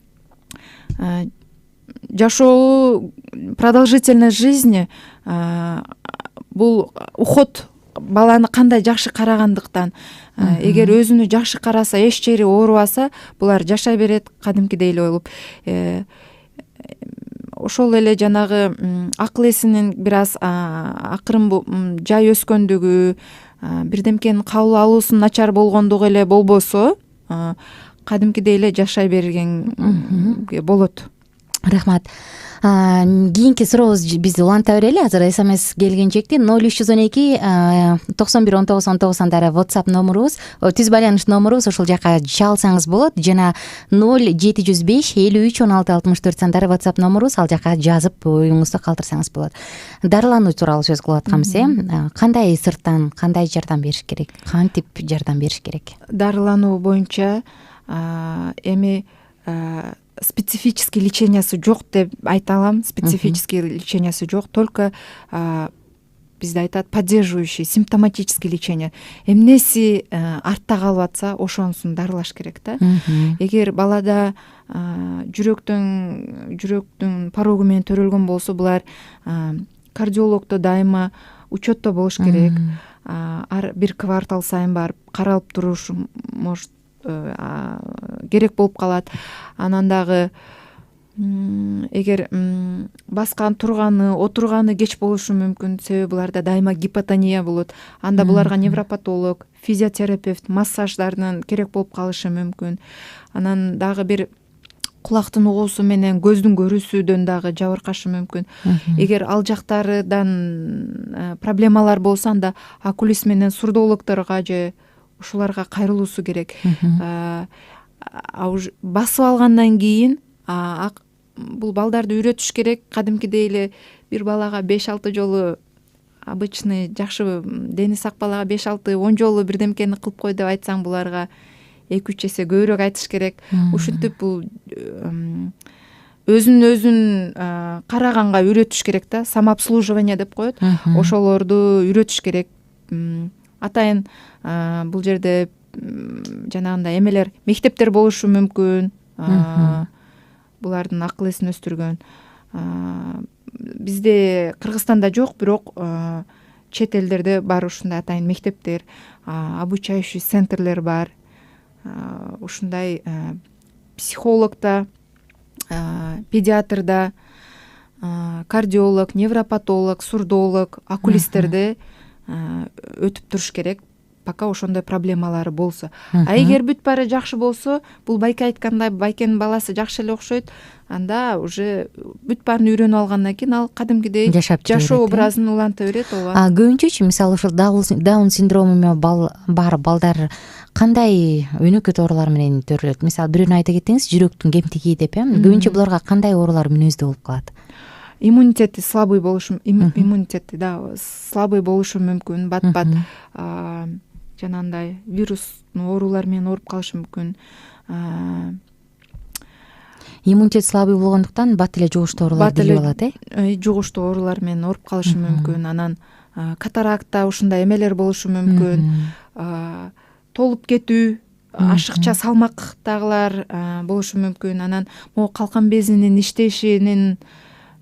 жашоо, продолжительность жизни бул уход баланы кандай жакшы карагандыктан. Эгер өзүнү жакшы караса, эч жери оорубаса, булар жашай берет кадимкидей эле болуп. Ошол эле жанагы акыл эсинин бир аз акырын жай өскөндүгү, бирдемкенин кабыл алуусунун начар болгондугу эле болбосо, кадимкидей эле жашай берген болот. Рахмат. Кийинки сурообуз биз уланта берели. Азыр СМС келген чекти 0312 91 19 19 WhatsApp номерубуз, түз байланыш номерубуз, ошол жака чалсаңыз болот. Жана 0705 53 16 64 сандары WhatsApp номерубуз, ал жака жазып оюңузду калтырсаңыз болот. Дарылануу тууралуу сөз кылып атканбыз, кандай сырттан кандай жардам бериш керек? Кантип жардам бериш керек? Дарылануу боюнча эми специфический лечениясы жок деп айта алам. Специфический лечениясы жок, только бизде айтат поддерживающий, симптоматический лечение. Эмнеси артта калып атса, ошонусун дарылаш керек да. Эгер балада жүрөктүн порогу менен төрөлгөн болсо, булар кардиологдо дайыма учетто болуш керек. Ар бир квартал сайын барып каралып туруш может керек болуп калат. Анан дагы эгер баскан, турганы, отурганы кеч болушу мүмкүн, себеби буларда дайыма гипотония болот. Анда буларга невропатолог, физиотерапевт, массаждардын керек болуп калышы мүмкүн. Анан дагы бир кулактын угуусу менен көздүн көрүүсүдөн дагы жабыркашы мүмкүн. Эгер ал жактардан проблемалар болсо, анда окулист менен сурдологторго же ушуларга кайрылуусу керек. Басып алгандан кийин бул балдарды үйрөтүш керек. Кадимкидей эле бир балага 5-6 жолу, обычный жакшы дени сак балага 5-6-10 жолу бирдемкени кылып кой деп айтсаң, буларга 2-3 эсе көбүрөөк айтыш керек. Ушинтип бул өзүн караганга үйрөтүш керек да. Самообслуживание деп коет. Ошолорду үйрөтүш керек. Атайын бул жерде жанагындай эмелер, мектептер болушу мүмкүн. Булардын акыл эсин өстүргөн. Бизде Кыргызстанда жок, бирок чет элдерде бар ушундай атайын мектептер, обучающий центрлер бар. Ушундай психологда, педиатрда, кардиолог, невропатолог, сурдолог, окулисттерде өтүп туруш керек, пока ошондой проблемалары болсо. Эгер бүт баары жакшы болсо, бул байке айткандай, байкенин баласы жакшы эле окшойт, анда уже бүт баарын үйрөнүп алгандан кийин ал кадимкидей жашоо образын уланта берет. Ооба. Көбүнчөчү мисалы ушул даун синдрому бар балдар кандай өнөкөт оорулар менен төрөлөт? Мисалы бирөөнү айта кетсеңиз, жүрөктүн кемтиги деп, көбүнчө буларга кандай оорулар мүнөздүү болуп калат? Иммунитети слабый болушу, иммунитети слабый болушу мүмкүн, бат-бат жанандай вирустун оорулар менен ооруп калышы мүмкүн. Иммунитет слабый болгондуктан бат эле жугуштуу оорулар келип алат, жугуштуу оорулар менен ооруп калышы мүмкүн. Анан катаракта ушундай эмелер болушу мүмкүн. Толуп кетүү, ашыкча салмактагылар болушу мүмкүн. Анан могу калкан безинин иштешинин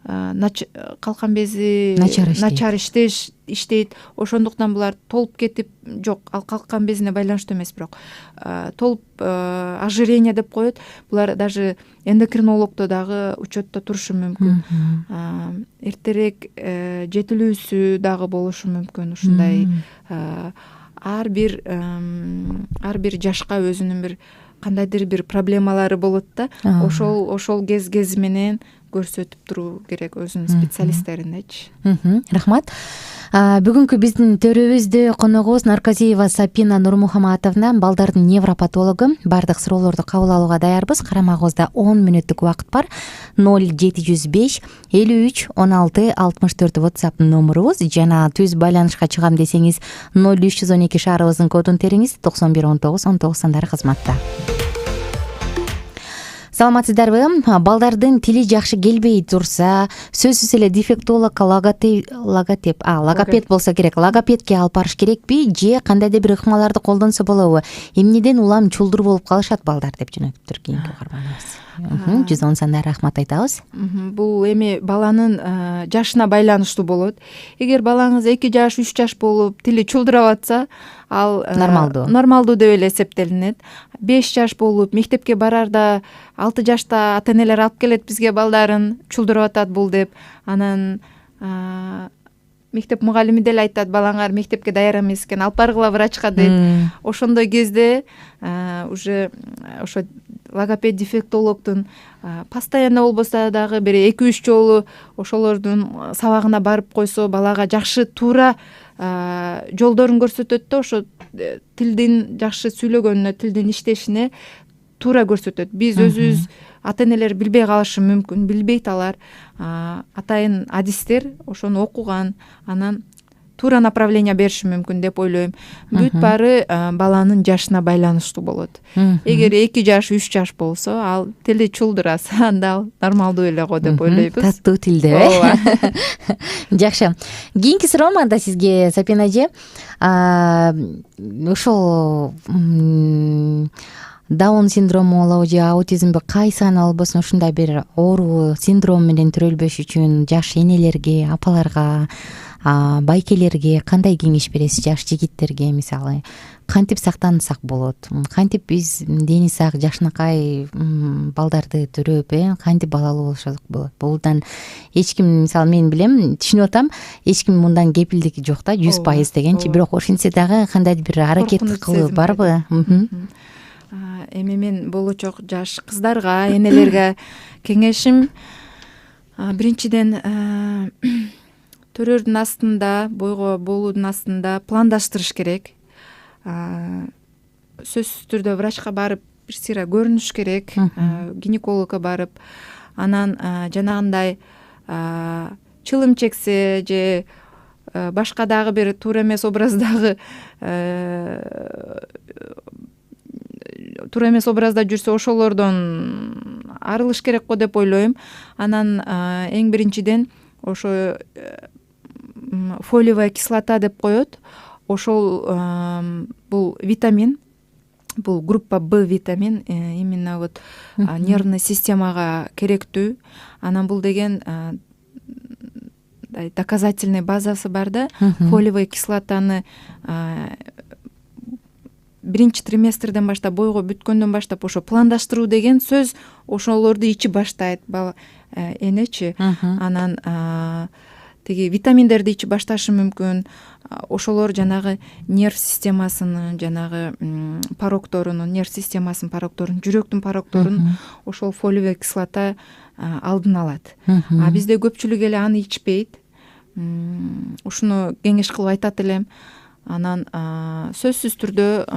калкан бези начар иштейт. Ошондуктан булар толуп кетип, жок, ал калкан безине байланыштуу эмес, бирок толуп ожирение деп коет. Булар даже эндокринологдо дагы учетто турушу мүмкүн. Эртерээк жетилүүсү дагы болушу мүмкүн. Ушундай ар бир жашка өзүнүн бир кандайдыр бир проблемалары болот да. Ошол кез менен көрсөтүп туруу керек өзүнүн специалисттериндечи. Рахмат. Бүгүнкү биздин төрөбүздө коногубуз Нарказиева Сапина Нурмухаматовна, балдардын невропатологу. Бардык суроолорду кабыл алууга даярбыз. Карамагыбызда 10 мүнөттүк убакыт бар. 0705 53 16 64 WhatsApp номерубуз, жана түз байланышка чыгам десеңиз 0312 шаарыбыздын кодун териңиз, 91 19 19 сандары кызматта. саламатсыздарбы? Балдардын тили жакшы келбей турса, сөзсүз эле дефектолог, логопед болсо керек. Логопедке алып барыш керекпи же кандайдыр бир ыкмаларды колдонсо болобу? Эмнеден улам чулдур болуп калышат балдар деп жөнөттүр кийинки угарманыбыз. 110 санда рахмат айтабыз. Бул эми баланын жашына байланыштуу болот. Эгер балаңыз 2 жаш, 3 жаш болуп тили чулдурап атса, ал нормалдуу деп эле эсептелинет. 5 жаш болуп мектепке барарда 6 жашта ата энелер алып келет бизге балдарын, чулдурап атат бул деп. Анан мектеп мугалими деле айтат, балаңар мектепке даяр эмес экен, алып баргыла врачка дейт. Ошондой кезде уже ошо логопед дефектологдун постоянно болбосо дагы бир 2-3 жолу ошолордун сабагына барып койсо, балага жакшы туура жолдорун көрсөтөт да, ошо тилдин жакшы сүйлөгөнүнө, тилдин иштешине туура көрсөтөт. Биз өзүбүз ата энелер билбей калышы мүмкүн, билбейт алар. Атайын адистер ошону окуган, анан туура направление бериши мүмкүн деп ойлойм. Бүт баары баланын жашына байланыштуу болот. Эгер 2 жаш, 3 жаш болсо, ал тили чулдураса, анда ал нормалдуу эле го деп ойлойбуз. Таттуу тилде. Жакшы. Кийинки суроом анда сизге, Сапина эже. Ошол Даун синдрому болобу же аутизмби кайсыны албасын ушундай бир оору синдром менен төрөлбөш үчүн жаш энелерге, апаларга, байкелерге кандай кеңеш бересиз? Жаш жигиттерге мисалы кантип сактансак болот? Кантип биз дени сак, жакшынакай балдарды төрөп, кантип балалуу болушак болот? Булдан эч ким, мисалы мен билем, түшүнүп атам, эч ким мындан кепилдик жок да, 100% дегенчи, бирок ошентсе дагы кандайдыр бир аракет кылуу барбы? Эми мен болочок жаш кыздарга, энелерге кеңешим биринчиден төрөрдүн астында, бойго болуудун астында пландаштырыш керек. Сөзсүз түрдө врачка барып, бир сыйра көрүнүш керек, гинекологко барып, анан жанагындай чылым чексе же башка дагы бир туура эмес образда жүрсө, ошолордон арылыш керек го деп ойлойм. Анан эң биринчиден ошо фолиевая кислота деп коет. Ошол бул витамин, бул группа Б витамин, именно вот нервный системага керектүү. Анан бул деген доказательный базасы бар да. Фолиевая кислотаны биринчи триместрден баштап, бойго бүткөндөн баштап ошо пландаштыруу деген сөз ошолорду ичи баштайт энечи. Анан тиги витаминдерди ичи башташы мүмкүн. Ошолор жанагы нерв системасынын, жанагы порокторунун, жүрөктүн порокторун ошол фолиевая кислота алдын алат. Бизде көпчүлүк эле аны ичпейт. Ушуну кеңеш кылып айтат элем. Анан сөзсүз түрдө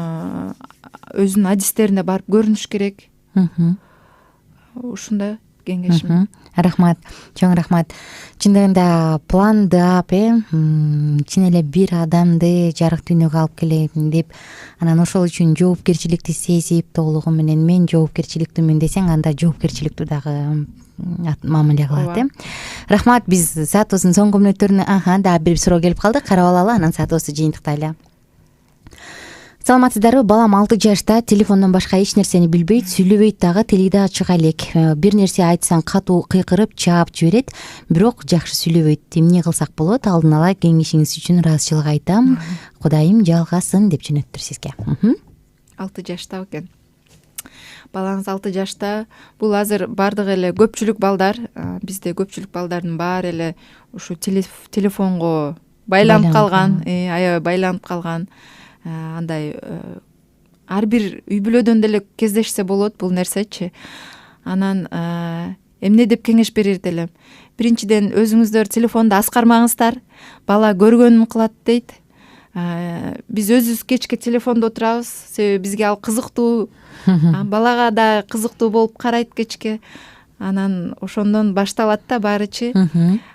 өзүнүн адистерине барып көрүнүш керек. Ушундай кеңешим. Рахмат, чоң рахмат. Чындыгында пландап, чын эле бир адамды жарык дүйнөгө алып келем деп, анан ошол үчүн жоопкерчиликти сезип, толугу менен мен жоопкерчиликтимин десең, анда жоопкерчиликтүү дагы мамиле кылат. Рахмат, биз саатыбыздын соңку мүнөттөрүнө дагы бир суроо келип калды, карап алалы, анан саатыбызды жыйынтыктайлы. Саламатсыздарбы? Балам 6 жашта, телефондон башка эч нерсени билбейт, сүйлөбөйт дагы, тили да чыга элек. Бир нерсе айтсаң катуу кыйкырып, чаап жиберет, бирок жакшы сүйлөбөйт. Эмне кылсак болот? Алдын ала кеңешиңиз үчүн ыраазычылык айтам. Кудайым жалгасын деп жөнөттүр сизге. 6 жашта экен. Балаңыз 6 жашта. Бул азыр бардыгы эле көпчүлүк балдар, бизде көпчүлүк балдардын баары эле ушу телефонго байланып калган, аябай байланып калган. Андай ар бир үй бүлөдөн деле кездешсе болот бул нерсечи. Анан эмне деп кеңеш берер элем? Биринчиден, өзүңүздөр телефонду аскармаңыздар. Бала көргөнүн кылат дейт. Биз өзүбүз кечке телефондо отурабыз, себеби бизге ал кызыктуу. Балага да кызыктуу болуп карайт кечке. Анан ошондон башталат да баарычы.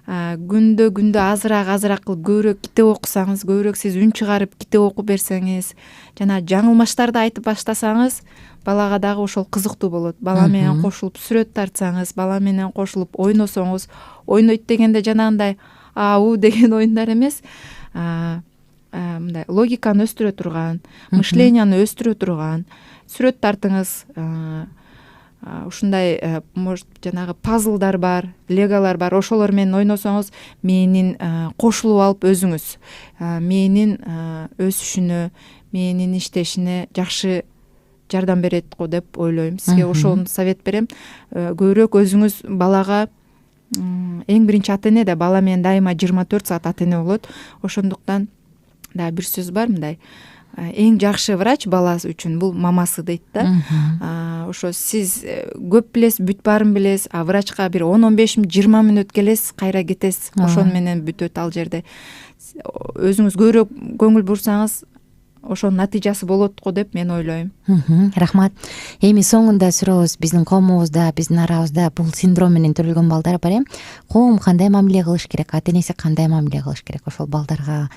Күндө азыраак кылып көбүрөөк китеп окусаңыз, көбүрөөк сиз үн чыгарып китеп окуп берсеңиз, жана жаңылмаштарды айтып баштасаңыз, балага дагы ошол кызыктуу болот. Бала менен кошулуп сүрөт тартсаңыз, бала менен кошулуп ойносоңуз, ойнойт дегенде жанагындай у деген оюндар эмес, мындай логиканы өстүрө турган, мышленияны өстүрө турган сүрөт тартыңыз. Ушундай может жанагы пазлдар бар, леголор бар, ошолор менен ойносоңуз мээнин кошулуп алып өзүңүз мээнин өсүшүнө, мээнин иштешине жакшы жардам берет го деп ойлойм. Сизге ошону совет берем. Көбүрөөк өзүңүз балага, эң биринчи ата эне да бала менен дайыма 24 саат ата эне болот. Ошондуктан да бир сөз бар, мындай эң жакшы врач баласы үчүн бул мамасы дейт да. Ошо сиз көп билесиз, бүт баарын билесиз, а врачка бир 10-15 20 мүнөт келесиз, кайра кетесиз. Ошону менен бүтөт ал жерде. Өзүңүз көбүрөөк көңүл бурсаңыз, ошонун натыйжасы болот го деп мен ойлойм. Рахмат. Эми соңунда сурообуз, биздин коомубузда, биздин арабызда бул синдром менен төрөлгөн балдар бар. Коом кандай мамиле кылыш керек, ата энеси кандай мамиле кылыш керек, ошол балдарга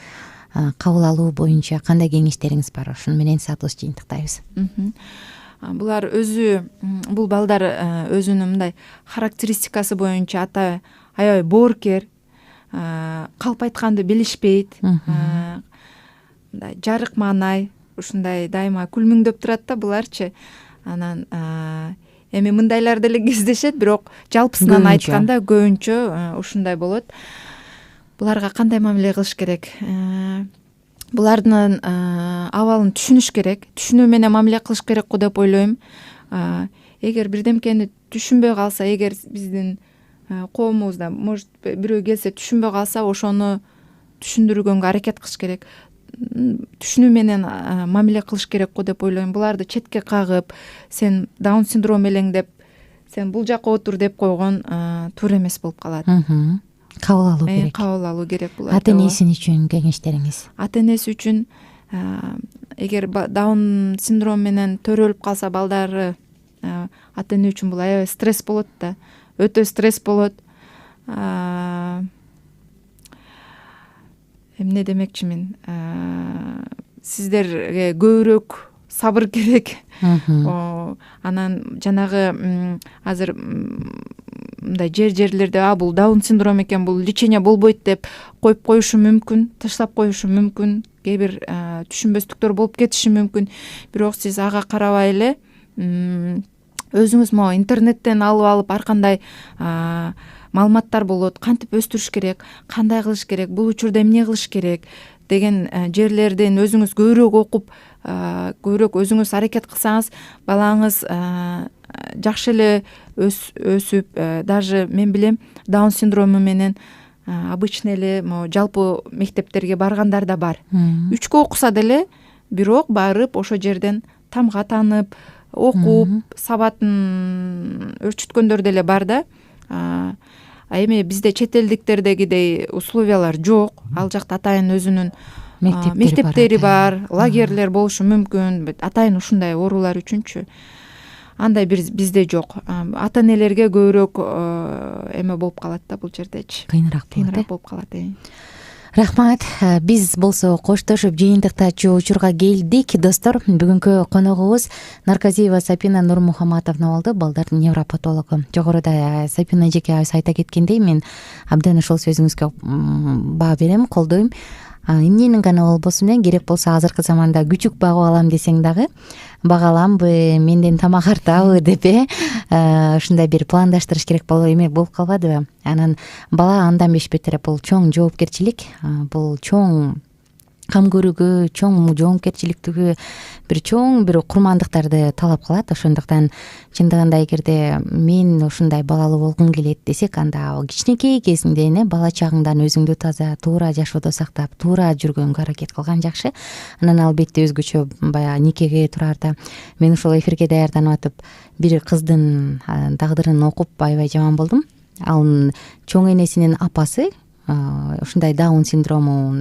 кабыл алуу боюнча кандай кеңештериңиз бар? Ошону менен саатыбызды жыйынтыктайбыз. Булар бул балдар өзүнүн мындай характеристикасы боюнча аябай боорукер, калп айтканды билишпейт, мындай жарык маанай, ушундай дайыма күлмүңдөп турат да буларчы. Анан эми мындайлар деле кездешет, бирок жалпысынан айтканда көбүнчө ушундай болот. Буларга кандай мамиле кылыш керек? Булардын абалын түшүнүш керек, түшүнүү менен мамиле кылыш керек го деп ойлойм. Эгер бирдемкени түшүнбөй калса, эгер биздин коомубузда может бирөө келсе түшүнбөй калса, ошону түшүндүргөнгө аракет кылыш керек. Түшүнүү менен мамиле кылыш керек го деп ойлойм. Буларды четке кагып, сен даун синдром элең деп, сен бул жакка отур деп койгон туура эмес болуп калат. Кабыл алуу керек. Кабыл алуу керек буларды. Ата энеси үчүн кеңештериңиз? Ата энеси үчүн эгер даун синдром менен төрөлүп калса балдары, ата эне үчүн бул аябай стресс болот да. Өтө стресс болот. Эмне демекчимин? Сиздерге көбүрөөк сабыр керек. Анан жанагы азыр мындай жерлерде бул даун синдром экен, бул лечение болбойт деп коюп коюшу мүмкүн, таштап коюшу мүмкүн. Кээ бир түшүнбөстүктөр болуп кетиши мүмкүн. Бирок сиз ага карабай эле өзүңүз интернеттен алып ар кандай маалыматтар болот. Кантип өстүрүш керек, кандай кылыш керек, бул учурда эмне кылыш керек деген жерлерден өзүңүз көбүрөөк окуп, көбүрөөк өзүңүз аракет кылсаңыз, балаңыз жакшы эле өсүп, даже мен билем даун синдрому менен обычный эле жалпы мектептерге баргандар да бар. 3кө окуса деле, бирок барып ошо жерден тамга танып, окуп, сабатын өрчүткөндөр деле бар да. Эми бизде чет элдиктердегидей условиялар жок. Ал жакта атайын өзүнүн мектептери бар, лагерлер болушу мүмкүн. Атайын ушундай оорулар үчүнчү. Андай бизде жок. Ата энелерге көбүрөөк эме болуп калат да бул жердечи. Кыйыныраак болуп калат. Рахмат. Биз болсо коштошуп жыйынтыктачу учурга келдик. Достор, бүгүнкү коногубуз Нарказиева Сапина Нурмухаматовна болду, балдардын невропатологу. Жогоруда Сапина эжеке айыбыз айта кеткендей, мен абдан ошол сөзүңүзгө баа берем, колдойм. Эмненин гана болбосун эле, керек болсо азыркы заманда күчүк багып алам десең дагы багаламбы, менден тамак артабы деп ушундай бир пландаштырыш керек болуп калбадыбы? Анан бала андан бешпетире бул чоң жоопкерчилик, бул чоң кам көрүүгө, чоң жоопкерчиликтүү бир курмандыктарды талап кылат. Ошондуктан чындыгында эгерде мен ушундай балалуу болгум келет десек, анда кичинекей кезиңден, бала чагыңдан өзүңдү таза, туура жашоодо сактап, туура жүргөнгө аракет кылган жакшы. Анан албетте өзгөчө баягы никеге турарда мен ушул эфирге даярданып атып бир кыздын тагдырын окуп аябай жаман болдум. Ал чоң энесинин апасы ушундай даун синдрому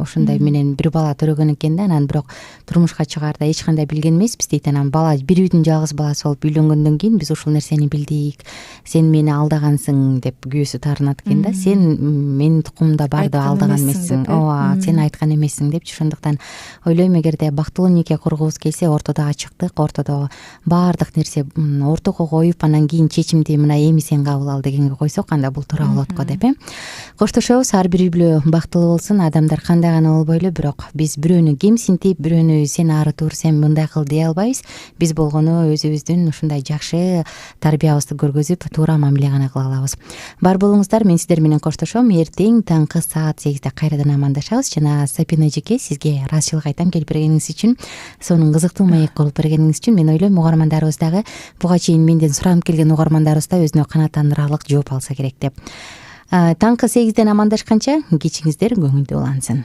ошондой менен бир бала төрөгөн экен да, анан бирок турмушка чыгаарда эч кандай билген эмеспиз дейт. Анан бала бир үйдүн жалгыз баласы болуп үйлөнгөндөн кийин биз ушул нерсени билдик, сен мени алдагансың деп күйөөсү таарынат экен да. Сен менин тукумумда барды алдаган эмессиң, ооба сен айткан эмессиң депчи. Ошондуктан ойлойм, эгерде бактылуу нике кургубуз келсе, ортодо ачыктык, ортодо баардык нерсе ортого коюп, анан кийин чечимди мына эми сен кабыл ал дегенге койсок, анда бул туура болот го деп. Коштошобуз. Ар бир үй бүлө бактылуу болсун, адамдар кандай гана болбойлу, бирок биз бирөөнү кемсинтип, бирөөнү сен ары тур, сен мындай кыл дей албайбыз. Биз болгону өзүбүздүн ушундай жакшы тарбиябызды көргөзүп, туура мамиле гана кыла алабыз. Бар болуңуздар, мен сиздер менен коштошом. Эртең таңкы саат 8де кайрадан амандашабыз. Жана Сапина эжеке, сизге ыраазычылык айтам келип бергениңиз үчүн, сонун кызыктуу маек болуп бергениңиз үчүн. Мен ойлойм, угармандарыбыз дагы буга чейин менден суранып келген угармандарыбыз да өзүнө канааттандырарлык жооп алса керек деп. Таңкы 8ден амандашканча кечиңиздер көңүлдүү улансын.